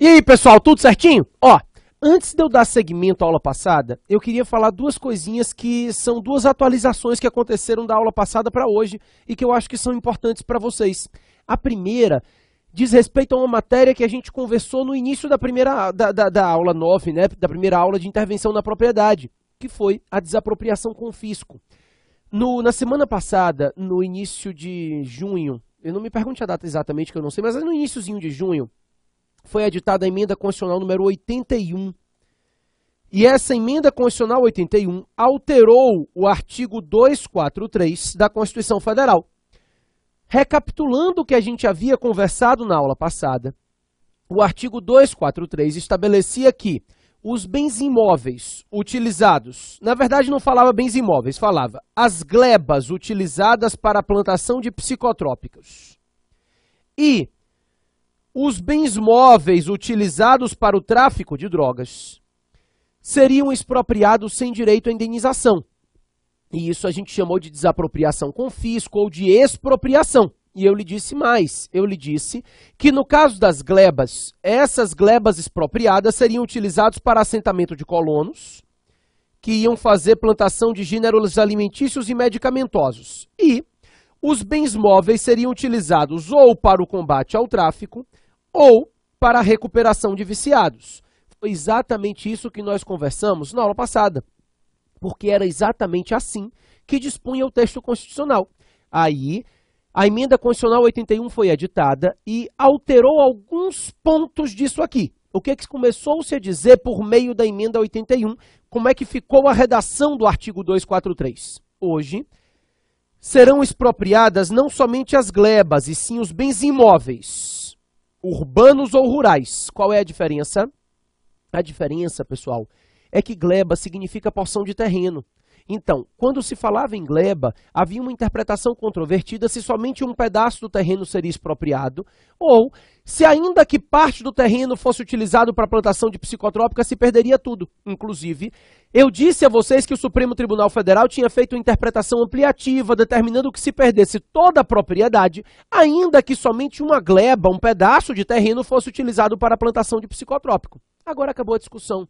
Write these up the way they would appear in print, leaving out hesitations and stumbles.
E aí, pessoal, tudo certinho? Ó, antes de eu dar seguimento à aula passada, eu queria falar duas coisinhas que são duas atualizações que aconteceram da aula passada para hoje e que eu acho que são importantes para vocês. A primeira diz respeito a uma matéria que a gente conversou no início da primeira da aula 9, né, da primeira aula de intervenção na propriedade, que foi a desapropriação com fisco. Na semana passada, no início de junho, eu não me pergunte a data exatamente que eu não sei, mas no iniciozinho de junho, foi editada a emenda constitucional número 81. E essa emenda constitucional 81 alterou o artigo 243 da Constituição Federal. Recapitulando o que a gente havia conversado na aula passada, o artigo 243 estabelecia que os bens imóveis utilizados, na verdade não falava bens imóveis, falava as glebas utilizadas para a plantação de psicotrópicos e os bens móveis utilizados para o tráfico de drogas seriam expropriados sem direito à indenização. E isso a gente chamou de desapropriação com fisco ou de expropriação. E eu lhe disse mais, eu lhe disse que no caso das glebas, essas glebas expropriadas seriam utilizadas para assentamento de colonos, que iam fazer plantação de gêneros alimentícios e medicamentosos. E os bens móveis seriam utilizados ou para o combate ao tráfico, ou para a recuperação de viciados. Foi exatamente isso que nós conversamos na aula passada, porque era exatamente assim que dispunha o texto constitucional. Aí, a emenda constitucional 81 foi editada e alterou alguns pontos disso aqui. O que começou-se a dizer por meio da emenda 81? Como é que ficou a redação do artigo 243? Hoje, serão expropriadas não somente as glebas, e sim os bens imóveis, urbanos ou rurais. Qual é a diferença? A diferença, pessoal, é que gleba significa porção de terreno. Então, quando se falava em gleba, havia uma interpretação controvertida se somente um pedaço do terreno seria expropriado, ou se ainda que parte do terreno fosse utilizado para a plantação de psicotrópicas, se perderia tudo. Inclusive, eu disse a vocês que o Supremo Tribunal Federal tinha feito uma interpretação ampliativa, determinando que se perdesse toda a propriedade, ainda que somente uma gleba, um pedaço de terreno, fosse utilizado para a plantação de psicotrópico. Agora acabou a discussão.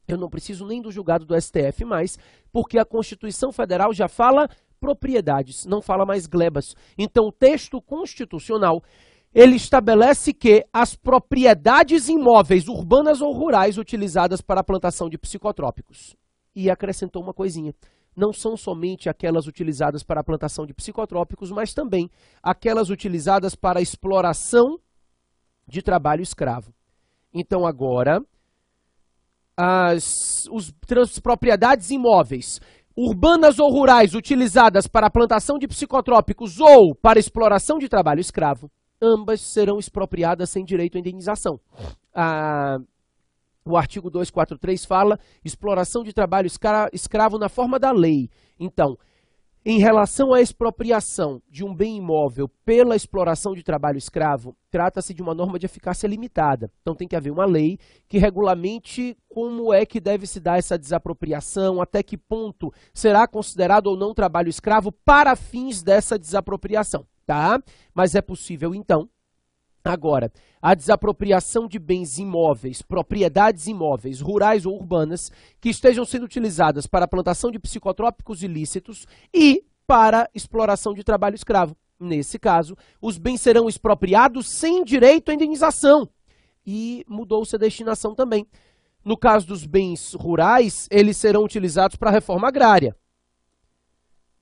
Eu não preciso nem do julgado do STF mais, porque a Constituição Federal já fala propriedades, não fala mais glebas. Então, o texto constitucional, ele estabelece que as propriedades imóveis, urbanas ou rurais, utilizadas para a plantação de psicotrópicos. E acrescentou uma coisinha. Não são somente aquelas utilizadas para a plantação de psicotrópicos, mas também aquelas utilizadas para a exploração de trabalho escravo. Então, agora, as propriedades imóveis, urbanas ou rurais, utilizadas para a plantação de psicotrópicos ou para exploração de trabalho escravo, ambas serão expropriadas sem direito à indenização. O artigo 243 fala exploração de trabalho escravo na forma da lei. Então, em relação à expropriação de um bem imóvel pela exploração de trabalho escravo, trata-se de uma norma de eficácia limitada. Então tem que haver uma lei que regulamente como é que deve se dar essa desapropriação, até que ponto será considerado ou não trabalho escravo para fins dessa desapropriação, tá? Mas é possível então. Agora, a desapropriação de bens imóveis, propriedades imóveis, rurais ou urbanas, que estejam sendo utilizadas para a plantação de psicotrópicos ilícitos e para exploração de trabalho escravo. Nesse caso, os bens serão expropriados sem direito à indenização. E mudou-se a destinação também. No caso dos bens rurais, eles serão utilizados para a reforma agrária.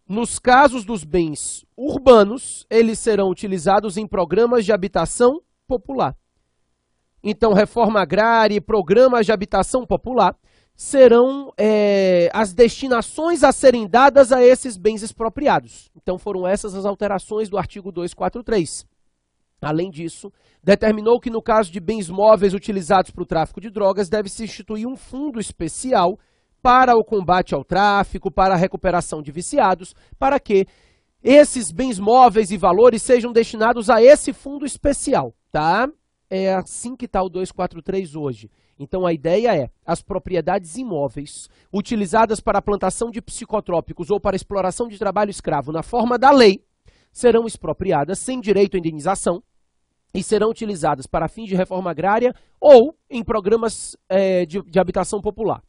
Nos casos dos bens urbanos, eles serão utilizados em programas de habitação popular. Então, reforma agrária e programas de habitação popular serão as destinações a serem dadas a esses bens expropriados. Então, foram essas as alterações do artigo 243. Além disso, determinou que no caso de bens móveis utilizados para o tráfico de drogas, deve-se instituir um fundo especial para o combate ao tráfico, para a recuperação de viciados, para que esses bens móveis e valores sejam destinados a esse fundo especial, tá? É assim que está o 243 hoje. Então a ideia é, as propriedades imóveis utilizadas para a plantação de psicotrópicos ou para a exploração de trabalho escravo na forma da lei, serão expropriadas sem direito à indenização e serão utilizadas para fins de reforma agrária ou em programas de habitação popular.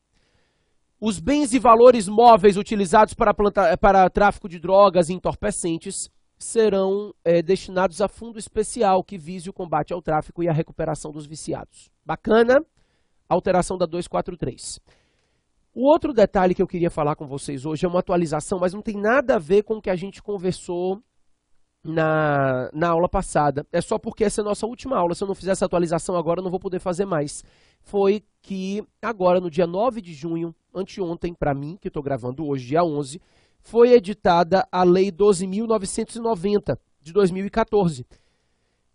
Os bens e valores móveis utilizados para tráfico de drogas e entorpecentes serão destinados a fundo especial que vise o combate ao tráfico e a recuperação dos viciados. Bacana? Alteração da 243. O outro detalhe que eu queria falar com vocês hoje é uma atualização, mas não tem nada a ver com o que a gente conversou na aula passada. É só porque essa é a nossa última aula. Se eu não fizer essa atualização agora, eu não vou poder fazer mais. Foi que agora, no dia 9 de junho, anteontem, para mim, que estou gravando hoje, dia 11, foi editada a Lei 12.990, de 2014.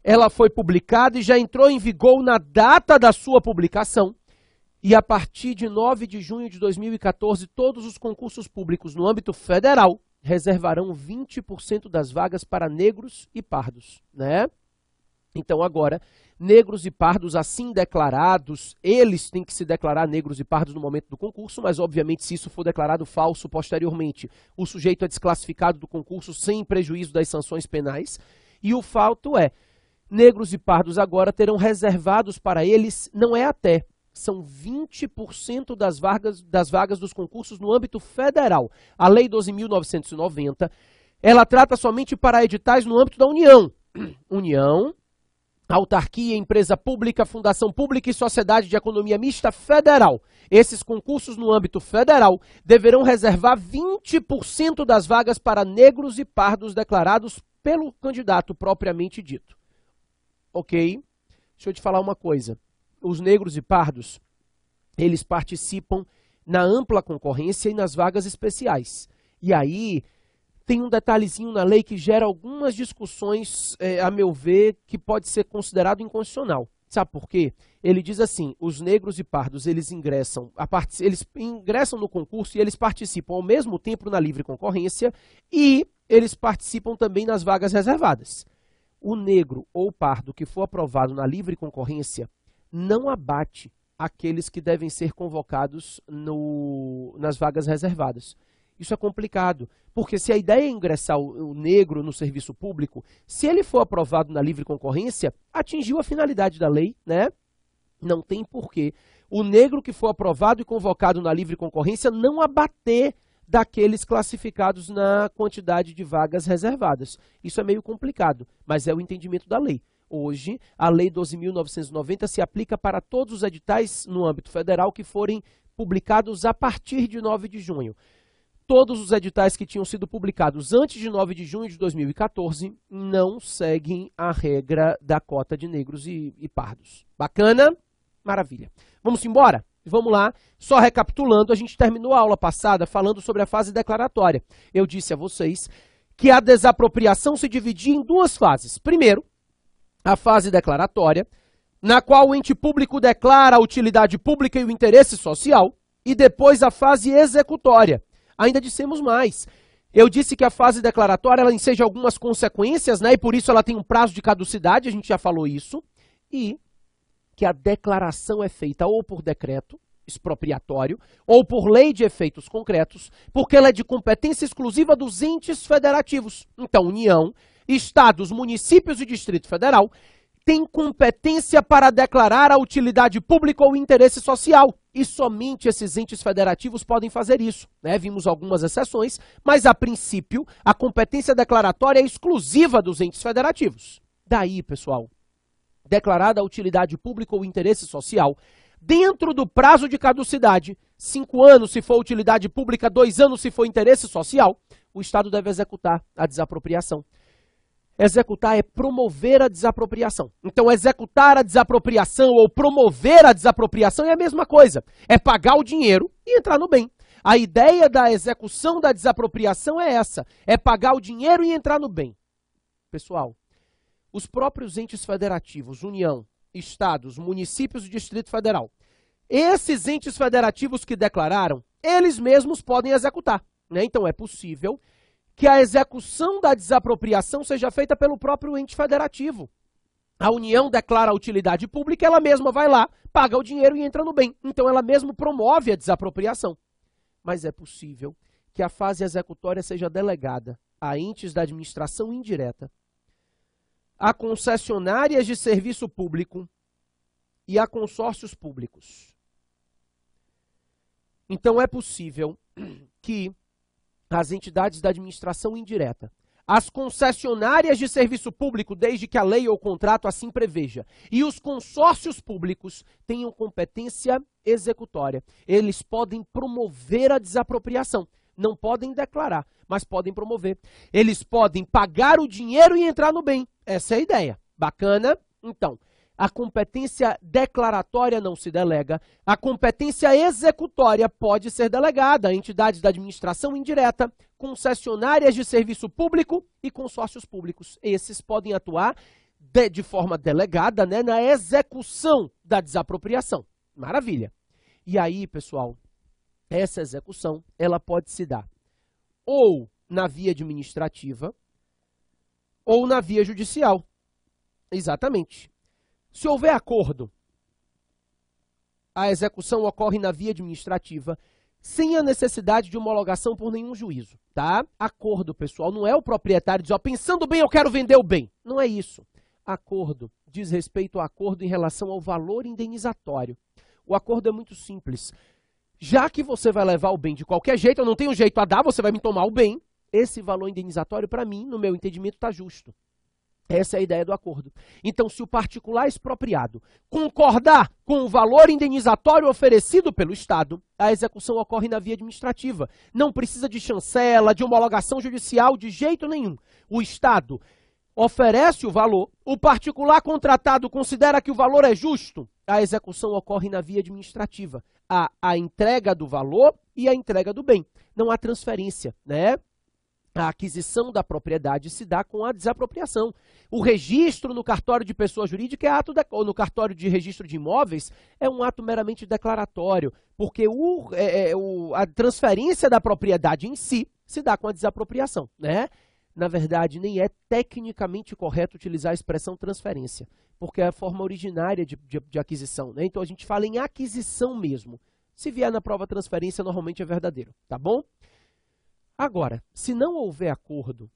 Ela foi publicada e já entrou em vigor na data da sua publicação. E a partir de 9 de junho de 2014, todos os concursos públicos no âmbito federal reservarão 20% das vagas para negros e pardos, né? Então agora, negros e pardos assim declarados, eles têm que se declarar negros e pardos no momento do concurso, mas obviamente se isso for declarado falso posteriormente, o sujeito é desclassificado do concurso sem prejuízo das sanções penais. E o fato é, negros e pardos agora terão reservados para eles, não é até, são 20% das vagas dos concursos no âmbito federal. A Lei 12.990, ela trata somente para editais no âmbito da União. União, autarquia, empresa pública, fundação pública e sociedade de economia mista federal. Esses concursos no âmbito federal deverão reservar 20% das vagas para negros e pardos declarados pelo candidato propriamente dito. Ok? Deixa eu te falar uma coisa. Os negros e pardos, eles participam na ampla concorrência e nas vagas especiais. E aí, tem um detalhezinho na lei que gera algumas discussões, a meu ver, que pode ser considerado inconstitucional. Sabe por quê? Ele diz assim, os negros e pardos, eles ingressam no concurso e eles participam ao mesmo tempo na livre concorrência e eles participam também nas vagas reservadas. O negro ou pardo que for aprovado na livre concorrência não abate aqueles que devem ser convocados nas vagas reservadas. Isso é complicado, porque se a ideia é ingressar o negro no serviço público, se ele for aprovado na livre concorrência, atingiu a finalidade da lei, né? Não tem porquê o negro que for aprovado e convocado na livre concorrência não abater daqueles classificados na quantidade de vagas reservadas. Isso é meio complicado, mas é o entendimento da lei. Hoje, a Lei 12.990 se aplica para todos os editais no âmbito federal que forem publicados a partir de 9 de junho. Todos os editais que tinham sido publicados antes de 9 de junho de 2014 não seguem a regra da cota de negros e pardos. Bacana? Maravilha. Vamos embora? Vamos lá. Só recapitulando, a gente terminou a aula passada falando sobre a fase declaratória. Eu disse a vocês que a desapropriação se dividia em duas fases. Primeiro, a fase declaratória, na qual o ente público declara a utilidade pública e o interesse social, e depois a fase executória. Ainda dissemos mais. Eu disse que a fase declaratória ela enseja algumas consequências, né, e por isso ela tem um prazo de caducidade, a gente já falou isso, e que a declaração é feita ou por decreto expropriatório ou por lei de efeitos concretos, porque ela é de competência exclusiva dos entes federativos. Então, União, Estados, municípios e Distrito Federal têm competência para declarar a utilidade pública ou interesse social. E somente esses entes federativos podem fazer isso, né? Vimos algumas exceções, mas a princípio a competência declaratória é exclusiva dos entes federativos. Daí, pessoal, declarada a utilidade pública ou interesse social, dentro do prazo de caducidade, 5 anos se for utilidade pública, 2 anos se for interesse social, o Estado deve executar a desapropriação. Executar é promover a desapropriação. Então, executar a desapropriação ou promover a desapropriação é a mesma coisa. É pagar o dinheiro e entrar no bem. A ideia da execução da desapropriação é essa. É pagar o dinheiro e entrar no bem. Pessoal, os próprios entes federativos, União, Estados, municípios e Distrito Federal, esses entes federativos que declararam, eles mesmos podem executar, né? Então, é possível que a execução da desapropriação seja feita pelo próprio ente federativo. A União declara a utilidade pública, ela mesma vai lá, paga o dinheiro e entra no bem. Então, ela mesma promove a desapropriação. Mas é possível que a fase executória seja delegada a entes da administração indireta, a concessionárias de serviço público e a consórcios públicos. Então, é possível que as entidades da administração indireta, as concessionárias de serviço público, desde que a lei ou o contrato assim preveja, e os consórcios públicos tenham competência executória. Eles podem promover a desapropriação. Não podem declarar, mas podem promover. Eles podem pagar o dinheiro e entrar no bem. Essa é a ideia. Bacana? Então, a competência declaratória não se delega, a competência executória pode ser delegada a entidades da administração indireta, concessionárias de serviço público e consórcios públicos. Esses podem atuar de forma delegada, né, na execução da desapropriação. Maravilha. E aí, pessoal, essa execução ela pode se dar ou na via administrativa ou na via judicial. Exatamente. Se houver acordo, a execução ocorre na via administrativa, sem a necessidade de homologação por nenhum juízo, tá? Acordo, pessoal, não é o proprietário dizer, ó, pensando bem, eu quero vender o bem. Não é isso. Acordo diz respeito ao acordo em relação ao valor indenizatório. O acordo é muito simples. Já que você vai levar o bem de qualquer jeito, eu não tenho jeito a dar, você vai me tomar o bem, esse valor indenizatório, para mim, no meu entendimento, está justo. Essa é a ideia do acordo. Então, se o particular expropriado concordar com o valor indenizatório oferecido pelo Estado, a execução ocorre na via administrativa. Não precisa de chancela, de homologação judicial, de jeito nenhum. O Estado oferece o valor, o particular contratado considera que o valor é justo, a execução ocorre na via administrativa. Há a entrega do valor e a entrega do bem. Não há transferência, né? A aquisição da propriedade se dá com a desapropriação. O registro no cartório de pessoa jurídica ou no cartório de registro de imóveis é um ato meramente declaratório, porque a transferência da propriedade em si se dá com a desapropriação, né? Na verdade, nem é tecnicamente correto utilizar a expressão transferência, porque é a forma originária de aquisição, né? Então a gente fala em aquisição mesmo. Se vier na prova transferência, normalmente é verdadeiro, tá bom? Agora, se não houver acordo,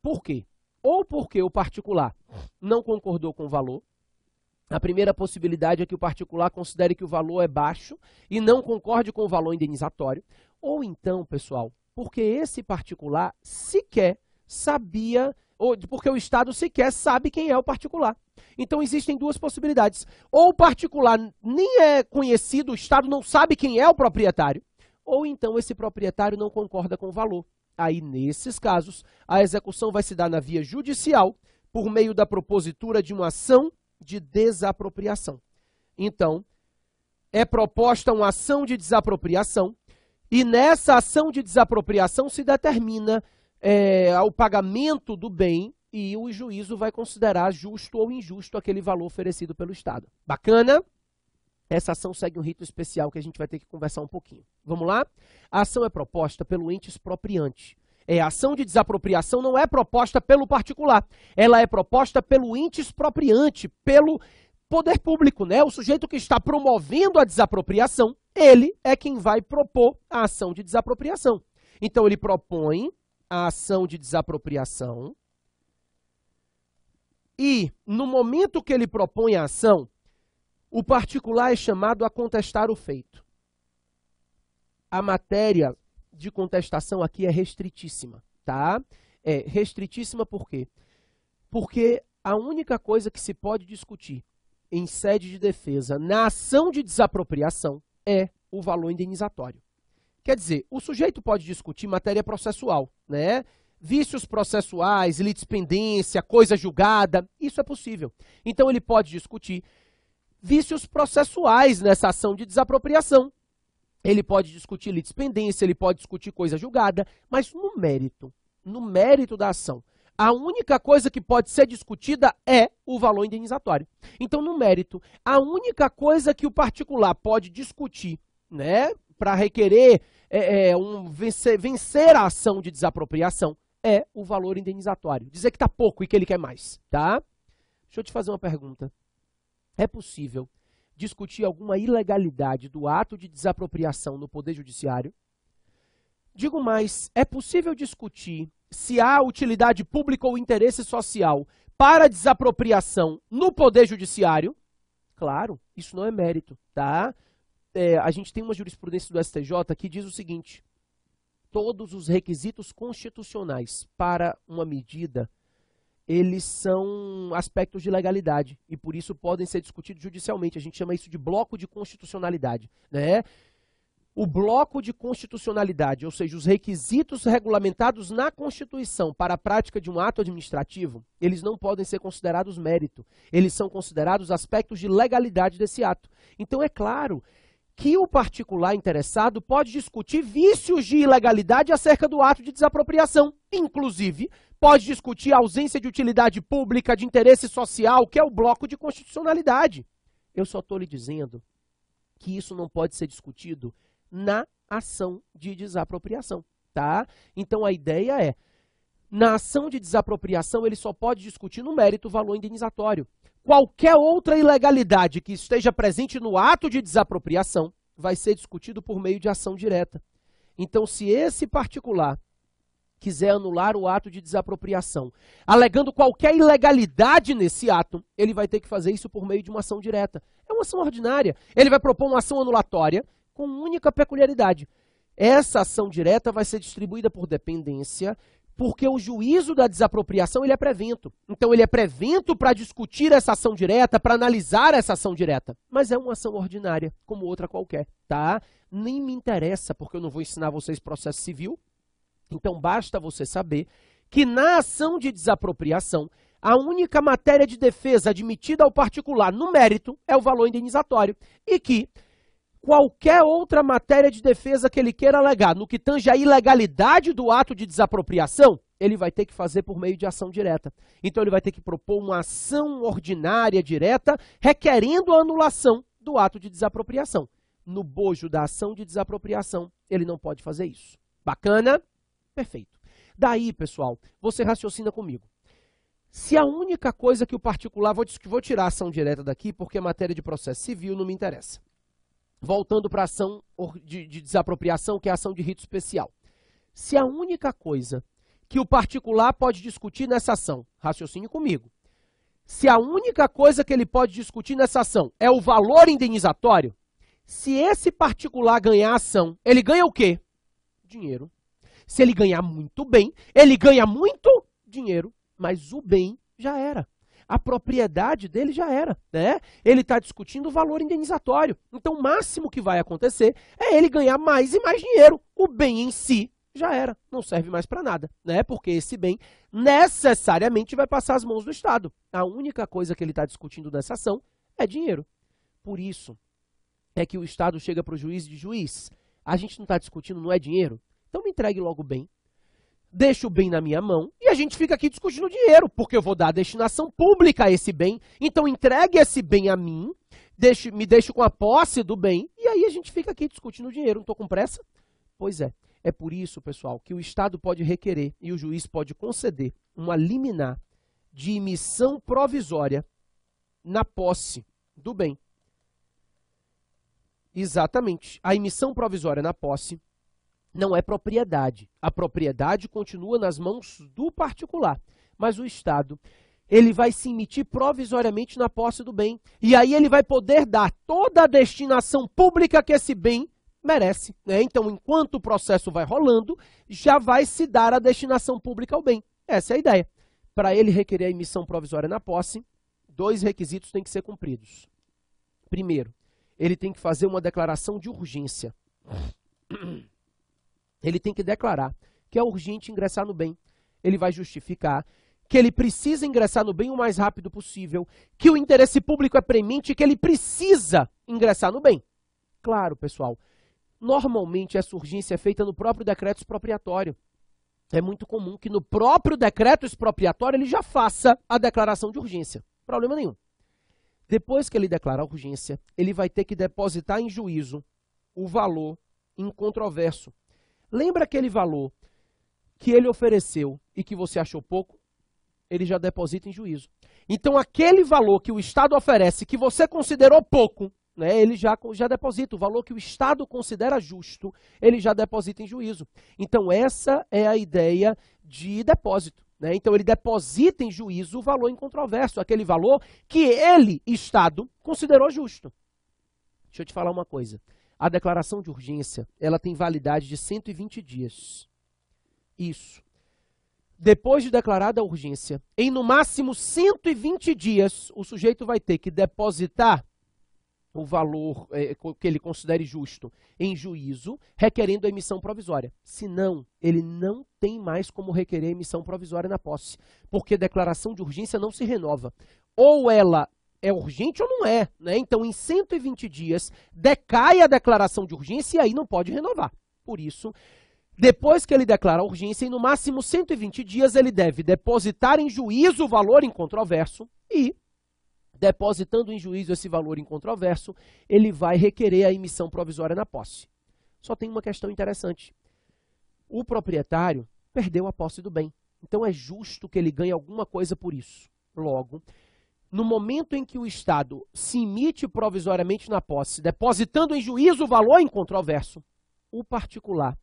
por quê? Ou porque o particular não concordou com o valor, a primeira possibilidade é que o particular considere que o valor é baixo e não concorde com o valor indenizatório, ou então, pessoal, porque esse particular sequer sabia, ou porque o Estado sequer sabe quem é o particular. Então, existem duas possibilidades. Ou o particular nem é conhecido, o Estado não sabe quem é o proprietário, ou então esse proprietário não concorda com o valor. Aí, nesses casos, a execução vai se dar na via judicial por meio da propositura de uma ação de desapropriação. Então, é proposta uma ação de desapropriação e nessa ação de desapropriação se determina o pagamento do bem e o juízo vai considerar justo ou injusto aquele valor oferecido pelo Estado. Bacana? Essa ação segue um rito especial que a gente vai ter que conversar um pouquinho. Vamos lá? A ação é proposta pelo ente expropriante. A ação de desapropriação não é proposta pelo particular. Ela é proposta pelo ente expropriante, pelo poder público, né? O sujeito que está promovendo a desapropriação, ele é quem vai propor a ação de desapropriação. Então, ele propõe a ação de desapropriação e, no momento que ele propõe a ação, o particular é chamado a contestar o feito. A matéria de contestação aqui é restritíssima, tá? É restritíssima por quê? Porque a única coisa que se pode discutir em sede de defesa na ação de desapropriação é o valor indenizatório. Quer dizer, o sujeito pode discutir matéria processual, né? Vícios processuais, litispendência, coisa julgada, isso é possível. Então ele pode discutir vícios processuais nessa ação de desapropriação. Ele pode discutir litispendência, ele pode discutir coisa julgada, mas no mérito da ação, a única coisa que pode ser discutida é o valor indenizatório. Então, no mérito, a única coisa que o particular pode discutir, né, para requerer vencer a ação de desapropriação é o valor indenizatório. Dizer que está pouco e que ele quer mais, tá? Deixa eu te fazer uma pergunta. É possível discutir alguma ilegalidade do ato de desapropriação no Poder Judiciário? Digo mais, é possível discutir se há utilidade pública ou interesse social para desapropriação no Poder Judiciário, claro, isso não é mérito, tá? A gente tem uma jurisprudência do STJ que diz o seguinte: todos os requisitos constitucionais para uma medida, eles são aspectos de legalidade e por isso podem ser discutidos judicialmente. A gente chama isso de bloco de constitucionalidade, né? O bloco de constitucionalidade, ou seja, os requisitos regulamentados na Constituição para a prática de um ato administrativo, eles não podem ser considerados mérito. Eles são considerados aspectos de legalidade desse ato. Então, é claro que o particular interessado pode discutir vícios de ilegalidade acerca do ato de desapropriação. Inclusive, pode discutir a ausência de utilidade pública, de interesse social, que é o bloco de constitucionalidade. Eu só estou lhe dizendo que isso não pode ser discutido na ação de desapropriação, tá? Então a ideia é, na ação de desapropriação ele só pode discutir no mérito o valor indenizatório. Qualquer outra ilegalidade que esteja presente no ato de desapropriação vai ser discutido por meio de ação direta. Então, se esse particular quiser anular o ato de desapropriação, alegando qualquer ilegalidade nesse ato, ele vai ter que fazer isso por meio de uma ação direta. É uma ação ordinária. Ele vai propor uma ação anulatória com única peculiaridade. Essa ação direta vai ser distribuída por dependência, porque o juízo da desapropriação ele é prevento. Então ele é prevento para discutir essa ação direta, para analisar essa ação direta. Mas é uma ação ordinária, como outra qualquer, tá? Nem me interessa, porque eu não vou ensinar vocês processo civil. Então basta você saber que na ação de desapropriação, a única matéria de defesa admitida ao particular no mérito é o valor indenizatório. E que qualquer outra matéria de defesa que ele queira alegar no que tange a ilegalidade do ato de desapropriação, ele vai ter que fazer por meio de ação direta. Então ele vai ter que propor uma ação ordinária direta requerendo a anulação do ato de desapropriação. No bojo da ação de desapropriação, ele não pode fazer isso. Bacana? Perfeito. Daí, pessoal, você raciocina comigo. Se a única coisa que o particular... Vou tirar a ação direta daqui porque a matéria de processo civil não me interessa. Voltando para a ação de desapropriação, que é a ação de rito especial. Se a única coisa que o particular pode discutir nessa ação, raciocine comigo, se a única coisa que ele pode discutir nessa ação é o valor indenizatório, se esse particular ganhar a ação, ele ganha o quê? Dinheiro. Se ele ganhar muito bem, ele ganha muito dinheiro, mas o bem já era. A propriedade dele já era, né? Ele está discutindo o valor indenizatório. Então, o máximo que vai acontecer é ele ganhar mais e mais dinheiro. O bem em si já era, não serve mais para nada, né? Porque esse bem necessariamente vai passar às mãos do Estado. A única coisa que ele está discutindo nessa ação é dinheiro. Por isso é que o Estado chega para o juiz e diz: juiz, a gente não está discutindo, não é dinheiro? Então me entregue logo o bem. Deixa o bem na minha mão e a gente fica aqui discutindo dinheiro, porque eu vou dar a destinação pública a esse bem. Então entregue esse bem a mim, me deixe com a posse do bem e aí a gente fica aqui discutindo dinheiro. Não estou com pressa? Pois é. É por isso, pessoal, que o Estado pode requerer e o juiz pode conceder uma liminar de emissão provisória na posse do bem. Exatamente. A emissão provisória na posse não é propriedade. A propriedade continua nas mãos do particular. Mas o Estado, ele vai se emitir provisoriamente na posse do bem. E aí ele vai poder dar toda a destinação pública que esse bem merece, né? Então, enquanto o processo vai rolando, já vai se dar a destinação pública ao bem. Essa é a ideia. Para ele requerer a emissão provisória na posse, 2 requisitos têm que ser cumpridos. Primeiro, ele tem que fazer uma declaração de urgência. Ele tem que declarar que é urgente ingressar no bem. Ele vai justificar que ele precisa ingressar no bem o mais rápido possível, que o interesse público é premente e que ele precisa ingressar no bem. Claro, pessoal, normalmente essa urgência é feita no próprio decreto expropriatório. É muito comum que no próprio decreto expropriatório ele já faça a declaração de urgência. Problema nenhum. Depois que ele declara a urgência, ele vai ter que depositar em juízo o valor incontroverso. Lembra aquele valor que ele ofereceu e que você achou pouco? Ele já deposita em juízo. Então, aquele valor que o Estado oferece, que você considerou pouco, né, ele já deposita. O valor que o Estado considera justo, ele já deposita em juízo. Então, essa é a ideia de depósito, né? Então ele deposita em juízo o valor incontroverso, aquele valor que ele, Estado, considerou justo. Deixa eu te falar uma coisa. A declaração de urgência, ela tem validade de 120 dias. Isso. Depois de declarada a urgência, em no máximo 120 dias, o sujeito vai ter que depositar o valor que ele considere justo em juízo, requerendo a emissão provisória. Senão, ele não tem mais como requerer a emissão provisória na posse, porque declaração de urgência não se renova. Ou ela é urgente ou não é, né? Então, em 120 dias, decai a declaração de urgência e aí não pode renovar. Por isso, depois que ele declara a urgência, em no máximo 120 dias, ele deve depositar em juízo o valor incontroverso e, depositando em juízo esse valor incontroverso, ele vai requerer a emissão provisória na posse. Só tem uma questão interessante. O proprietário perdeu a posse do bem. Então é justo que ele ganhe alguma coisa por isso. Logo, no momento em que o Estado se emite provisoriamente na posse, depositando em juízo o valor incontroverso, o particular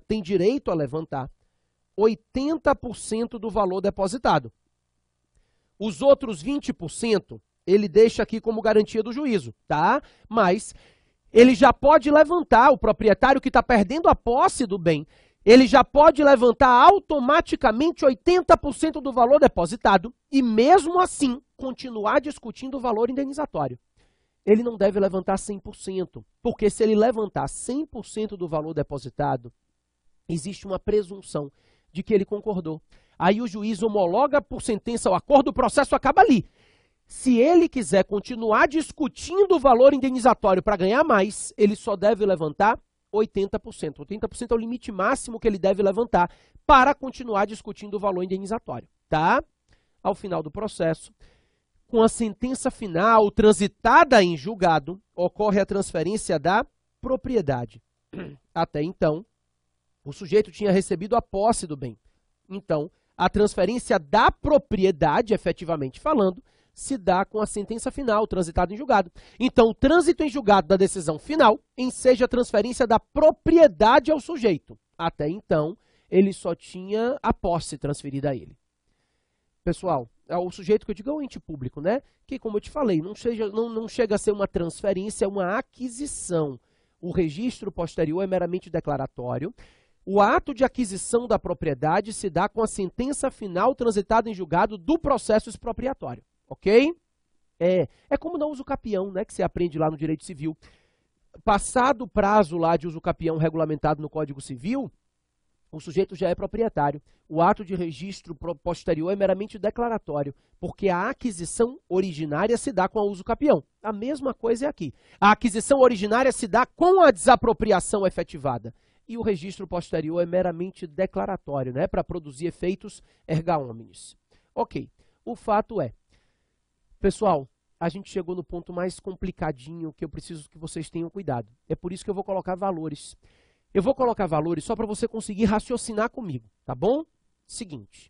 tem direito a levantar 80% do valor depositado. Os outros 20%, ele deixa aqui como garantia do juízo, tá? Mas ele já pode levantar, o proprietário que está perdendo a posse do bem, ele já pode levantar automaticamente 80% do valor depositado e, mesmo assim, continuar discutindo o valor indenizatório. Ele não deve levantar 100%, porque se ele levantar 100% do valor depositado, existe uma presunção de que ele concordou. Aí o juiz homologa por sentença o acordo, o processo acaba ali. Se ele quiser continuar discutindo o valor indenizatório para ganhar mais, ele só deve levantar 80%. 80% é o limite máximo que ele deve levantar para continuar discutindo o valor indenizatório, tá? Ao final do processo, com a sentença final transitada em julgado, ocorre a transferência da propriedade. Até então, o sujeito tinha recebido a posse do bem. Então, a transferência da propriedade, efetivamente falando, se dá com a sentença final, transitada em julgado. Então, o trânsito em julgado da decisão final enseja a transferência da propriedade ao sujeito. Até então, ele só tinha a posse transferida a ele. Pessoal, o sujeito que eu digo é o ente público, né? Que, como eu te falei, não chega a ser uma transferência, é uma aquisição. O registro posterior é meramente declaratório. O ato de aquisição da propriedade se dá com a sentença final transitada em julgado do processo expropriatório, ok? É como dar usucapião, né, que você aprende lá no direito civil. Passado o prazo lá de usucapião regulamentado no Código Civil, o sujeito já é proprietário. O ato de registro posterior é meramente declaratório, porque a aquisição originária se dá com a usucapião. A mesma coisa é aqui. A aquisição originária se dá com a desapropriação efetivada. E o registro posterior é meramente declaratório, né, para produzir efeitos erga omnes. Ok, o fato é, pessoal, a gente chegou no ponto mais complicadinho que eu preciso que vocês tenham cuidado. É por isso que eu vou colocar valores. Eu vou colocar valores só para você conseguir raciocinar comigo, tá bom? Seguinte,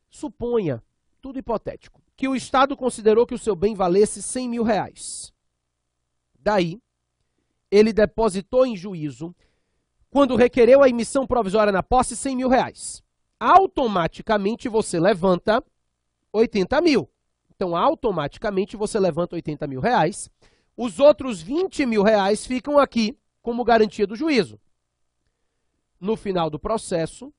suponha, tudo hipotético, que o Estado considerou que o seu bem valesse 100 mil reais. Daí, ele depositou em juízo, quando requereu a emissão provisória na posse, 100 mil reais. Automaticamente você levanta 80 mil. Então, automaticamente você levanta 80 mil reais. Os outros 20 mil reais ficam aqui como garantia do juízo. No final do processo,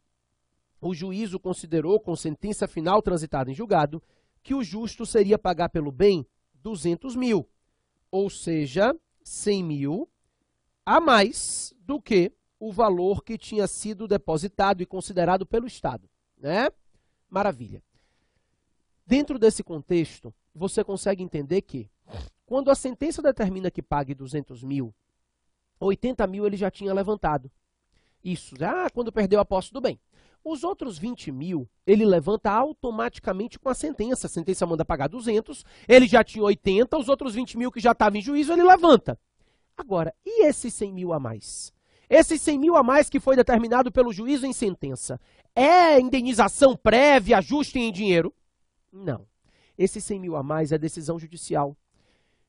o juízo considerou, com sentença final transitada em julgado, que o justo seria pagar pelo bem 200 mil. Ou seja, 100 mil a mais do que o valor que tinha sido depositado e considerado pelo Estado, né? Maravilha. Dentro desse contexto, você consegue entender que, quando a sentença determina que pague 200 mil, 80 mil ele já tinha levantado. Isso, quando perdeu a posse do bem. Os outros 20 mil, ele levanta automaticamente com a sentença. A sentença manda pagar 200, ele já tinha 80, os outros 20 mil que já estavam em juízo, ele levanta. Agora, e esses 100 mil a mais? Esses 100 mil a mais que foi determinado pelo juízo em sentença, é indenização prévia, ajuste em dinheiro? Não. Esses 100 mil a mais é decisão judicial.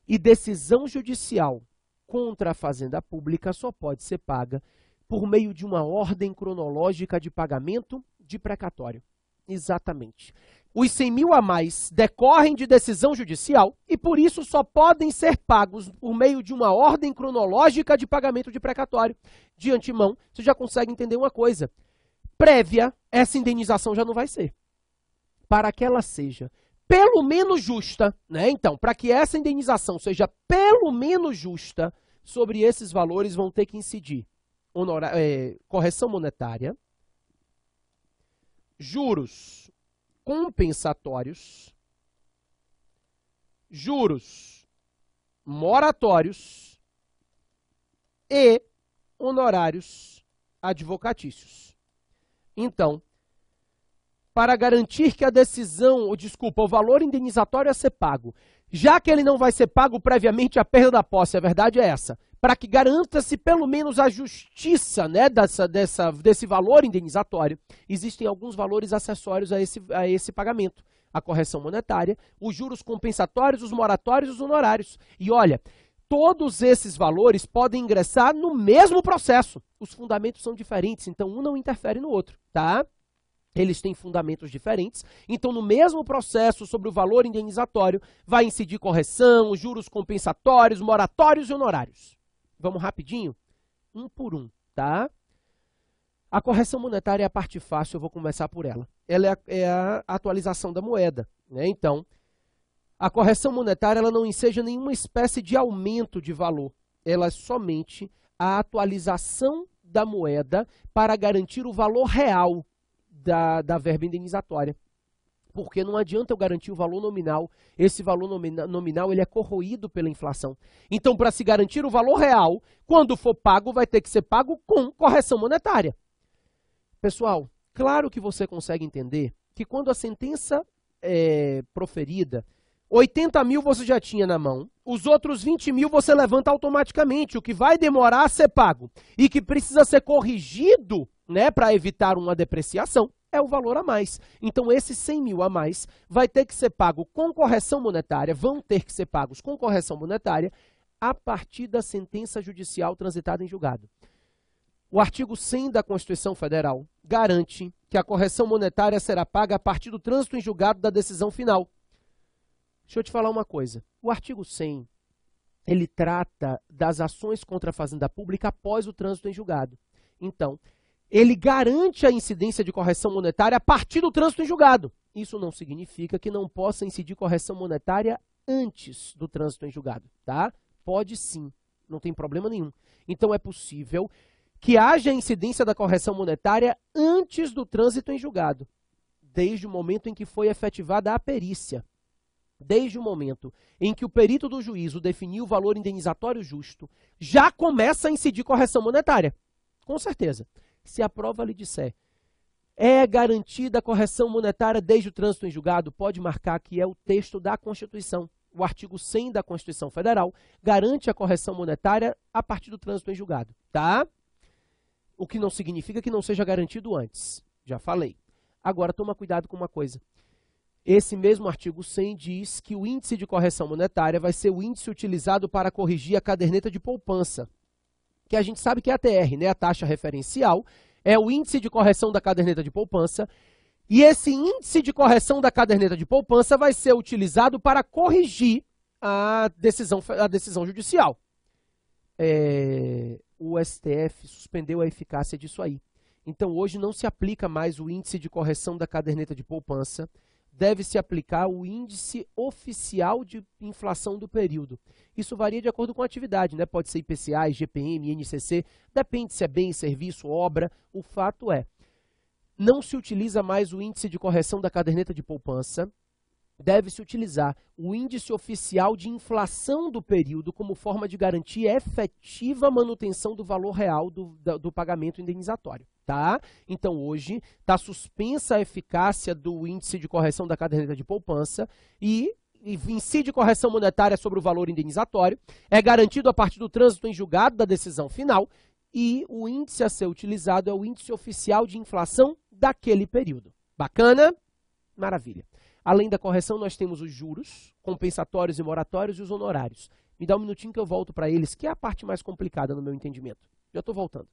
E decisão judicial contra a Fazenda Pública só pode ser paga por meio de uma ordem cronológica de pagamento de precatório. Exatamente. Os 100 mil a mais decorrem de decisão judicial e, por isso, só podem ser pagos por meio de uma ordem cronológica de pagamento de precatório. De antemão, você já consegue entender uma coisa. Prévia, essa indenização já não vai ser. Para que ela seja pelo menos justa, né? Então, para que essa indenização seja pelo menos justa, sobre esses valores vão ter que incidir correção monetária, juros compensatórios, juros moratórios e honorários advocatícios. Então, para garantir que o valor indenizatório a ser pago, já que ele não vai ser pago previamente à perda da posse, a verdade é essa, para que garanta-se pelo menos a justiça, né, desse valor indenizatório, existem alguns valores acessórios a esse pagamento. A correção monetária, os juros compensatórios, os moratórios e os honorários. E olha, todos esses valores podem ingressar no mesmo processo. Os fundamentos são diferentes, então um não interfere no outro, tá? Eles têm fundamentos diferentes, então no mesmo processo sobre o valor indenizatório vai incidir correção, juros compensatórios, moratórios e honorários. Vamos rapidinho? Um por um, tá? A correção monetária é a parte fácil, eu vou começar por ela. Ela é a atualização da moeda, né? Então, a correção monetária ela não enseja nenhuma espécie de aumento de valor. Ela é somente a atualização da moeda para garantir o valor real da verba indenizatória. Porque não adianta eu garantir o valor nominal, esse valor nominal ele é corroído pela inflação. Então, para se garantir o valor real, quando for pago, vai ter que ser pago com correção monetária. Pessoal, claro que você consegue entender que quando a sentença é proferida, 80 mil você já tinha na mão, os outros 20 mil você levanta automaticamente, o que vai demorar a ser pago e que precisa ser corrigido, né, para evitar uma depreciação, é o valor a mais. Então, esses 100 mil a mais vai ter que ser pago com correção monetária, vão ter que ser pagos com correção monetária a partir da sentença judicial transitada em julgado. O artigo 100 da Constituição Federal garante que a correção monetária será paga a partir do trânsito em julgado da decisão final. Deixa eu te falar uma coisa. O artigo 100, ele trata das ações contra a Fazenda Pública após o trânsito em julgado. Então, ele garante a incidência de correção monetária a partir do trânsito em julgado. Isso não significa que não possa incidir correção monetária antes do trânsito em julgado, tá? Pode sim, não tem problema nenhum. Então, é possível que haja incidência da correção monetária antes do trânsito em julgado, desde o momento em que foi efetivada a perícia. Desde o momento em que o perito do juízo definiu o valor indenizatório justo, já começa a incidir correção monetária. Com certeza. Se a prova lhe disser, é garantida a correção monetária desde o trânsito em julgado, pode marcar que é o texto da Constituição. O artigo 100 da Constituição Federal garante a correção monetária a partir do trânsito em julgado, tá? O que não significa que não seja garantido antes. Já falei. Agora, toma cuidado com uma coisa. Esse mesmo artigo 100 diz que o índice de correção monetária vai ser o índice utilizado para corrigir a caderneta de poupança, que a gente sabe que é a TR, né? A taxa referencial, é o índice de correção da caderneta de poupança, e esse índice de correção da caderneta de poupança vai ser utilizado para corrigir a decisão judicial. O STF suspendeu a eficácia disso aí. Então, hoje não se aplica mais o índice de correção da caderneta de poupança, deve-se aplicar o índice oficial de inflação do período. Isso varia de acordo com a atividade, né? Pode ser IPCA, IGPM, INCC, depende se é bem, serviço, obra. O fato é, não se utiliza mais o índice de correção da caderneta de poupança, deve-se utilizar o índice oficial de inflação do período como forma de garantir efetiva manutenção do valor real do pagamento indenizatório, tá? Então, hoje, está suspensa a eficácia do índice de correção da caderneta de poupança e incide correção monetária sobre o valor indenizatório, é garantido a partir do trânsito em julgado da decisão final e o índice a ser utilizado é o índice oficial de inflação daquele período. Bacana? Maravilha. Além da correção, nós temos os juros, compensatórios e moratórios e os honorários. Me dá um minutinho que eu volto para eles, que é a parte mais complicada no meu entendimento. Já estou voltando.